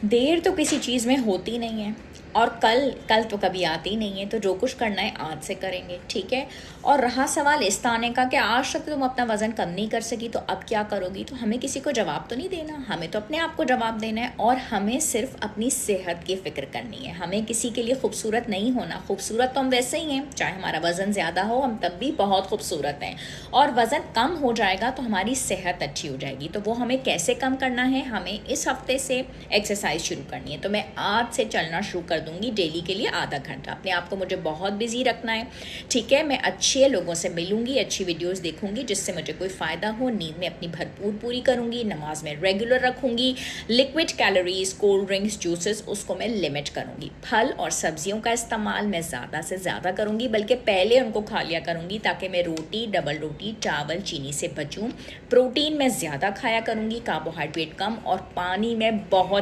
देर तो किसी चीज़ में होती नहीं है, और कल कल तो कभी आती नहीं है। तो जो कुछ करना है आज से करेंगे, ठीक है। और रहा सवाल इस ताने का कि आज तक तुम अपना वज़न कम नहीं कर सकी तो अब क्या करोगी, तो हमें किसी को जवाब तो नहीं देना, हमें तो अपने आप को जवाब देना है। और हमें सिर्फ अपनी सेहत की फ़िक्र करनी है, हमें किसी के लिए खूबसूरत नहीं होना। खूबसूरत तो हम वैसे ही हैं, चाहे हमारा वज़न ज़्यादा हो हम तब भी बहुत खूबसूरत हैं। और वज़न कम हो जाएगा तो हमारी सेहत अच्छी हो जाएगी। तो वो हमें कैसे कम करना है, हमें इस हफ्ते से एक्सरसाइज शुरू करनी है। तो मैं आज से चलना शुरू कर दूंगी डेली के लिए आधा घंटा। अपने आप को मुझे बहुत बिजी रखना है, ठीक है। मैं अच्छे लोगों से मिलूंगी, अच्छी वीडियोस देखूंगी जिससे मुझे कोई फ़ायदा हो। नींद में अपनी भरपूर पूरी करूंगी, नमाज में रेगुलर रखूंगी। Liquid calories, cold drinks, juices उसको मैं लिमिट करूंगी। फल और सब्जियों का इस्तेमाल मैं ज़्यादा से ज़्यादा करूंगी, बल्कि पहले उनको खा लिया करूंगी ताकि मैं रोटी, डबल रोटी, चावल, चीनी से बचूं। प्रोटीन मैं ज़्यादा खाया करूंगी, कार्बोहाइड्रेट कम, और पानी में बहुत